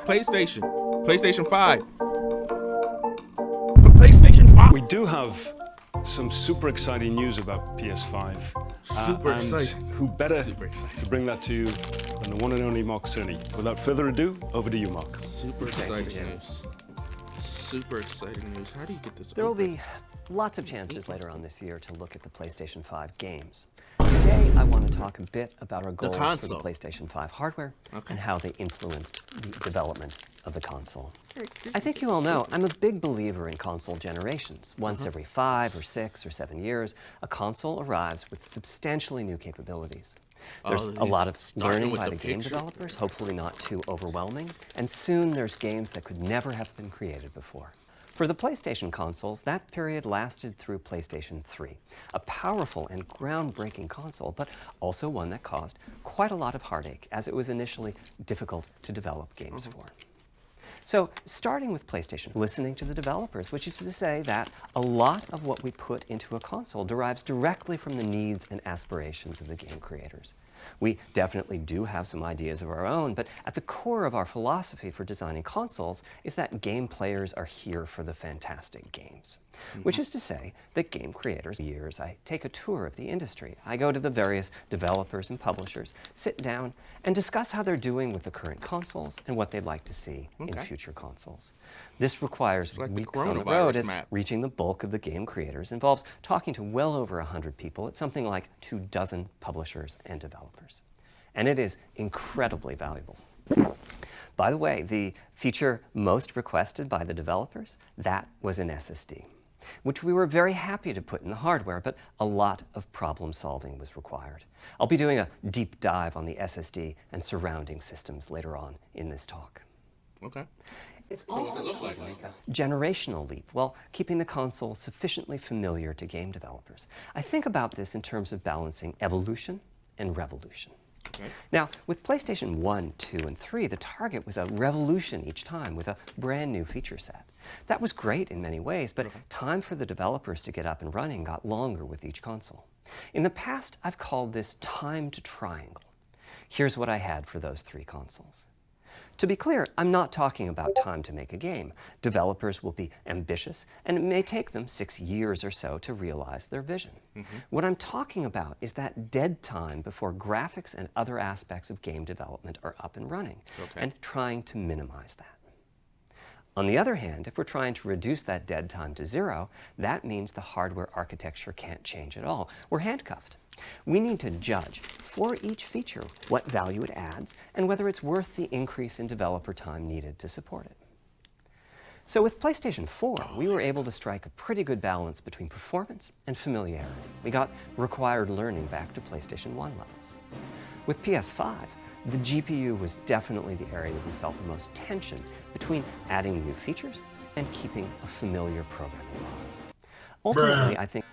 PlayStation 5. PlayStation 5. We do have some super exciting news about PS5. Super exciting. Who better to bring that to you than the one and only Mark Cerny. Without further ado, over to you, Mark. Super exciting news. Super exciting news. How do you get this There will open? be lots of chances later on this year to look at the PlayStation 5 games. Today, I want to talk a bit about our goals for the PlayStation 5 hardware and how they influenced the development of the console. I think you all know I'm a big believer in console generations. Once every 5 or 6 or 7 years, a console arrives with substantially new capabilities. There's a lot of learning by the game developers, hopefully not too overwhelming, and soon there's games that could never have been created before. For the PlayStation consoles, that period lasted through PlayStation 3, a powerful and groundbreaking console, but also one that caused quite a lot of heartache, as it was initially difficult to develop games for. So, starting with PlayStation, listening to the developers, which is to say that a lot of what we put into a console derives directly from the needs and aspirations of the game creators. We definitely do have some ideas of our own, but at the core of our philosophy for designing consoles is that game players are here for the fantastic games. Which is to say that game creators, years, I take a tour of the industry. I go to the various developers and publishers, sit down, and discuss how they're doing with the current consoles and what they'd like to see in future consoles. This requires weeks on the road, as reaching the bulk of the game creators involves talking to well over 100 people at something like 24 publishers and developers. And it is incredibly valuable. By the way, the feature most requested by the developers, that was an SSD, which we were very happy to put in the hardware, but a lot of problem solving was required. I'll be doing a deep dive on the SSD and surrounding systems later on in this talk. Okay. It's also like a generational leap, while keeping the console sufficiently familiar to game developers. I think about this in terms of balancing evolution and revolution. Now, with PlayStation 1, 2, and 3, the target was a revolution each time with a brand new feature set. That was great in many ways, but time for the developers to get up and running got longer with each console. In the past, I've called this time to triangle. Here's what I had for those 3 consoles. To be clear, I'm not talking about time to make a game. Developers will be ambitious, and it may take them 6 years or so to realize their vision. What I'm talking about is that dead time before graphics and other aspects of game development are up and running, and trying to minimize that. On the other hand, if we're trying to reduce that dead time to 0, that means the hardware architecture can't change at all. We're handcuffed. We need to judge for each feature what value it adds and whether it's worth the increase in developer time needed to support it. So with PlayStation 4, we were able to strike a pretty good balance between performance and familiarity. We got required learning back to PlayStation 1 levels. With PS5, the GPU was definitely the area we felt the most tension between adding new features and keeping a familiar programming model. Ultimately, I think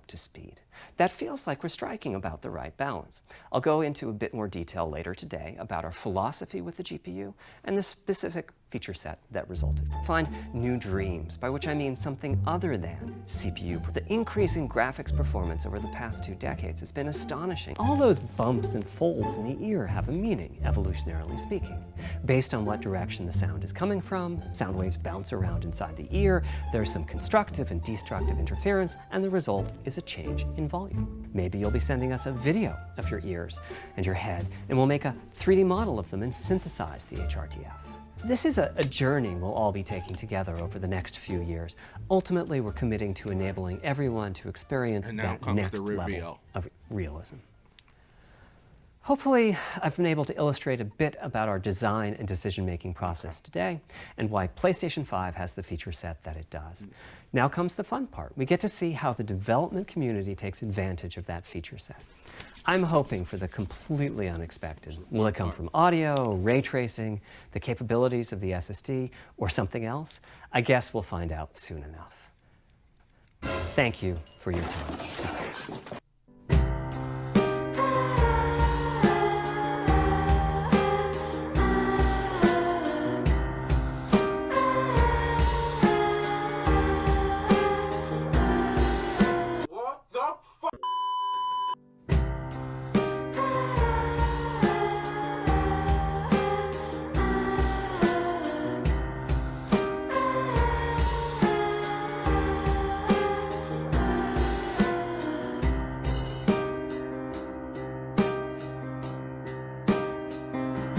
to speed. That feels like we're striking about the right balance. I'll go into a bit more detail later today about our philosophy with the GPU and the specific feature set that resulted. Find new dreams, by which I mean something other than CPU. The increase in graphics performance over the past 2 decades has been astonishing. All those bumps and folds in the ear have a meaning, evolutionarily speaking. Based on what direction the sound is coming from, sound waves bounce around inside the ear, there's some constructive and destructive interference, and the result is a change in volume. Maybe you'll be sending us a video of your ears and your head, and we'll make a 3D model of them and synthesize the HRTF. This is a journey we'll all be taking together over the next few years. Ultimately, we're committing to enabling everyone to experience that next level of realism. Hopefully, I've been able to illustrate a bit about our design and decision-making process today, and why PlayStation 5 has the feature set that it does. Now comes the fun part. We get to see how the development community takes advantage of that feature set. I'm hoping for the completely unexpected. Will it come from audio, ray tracing, the capabilities of the SSD, or something else? I guess we'll find out soon enough. Thank you for your time.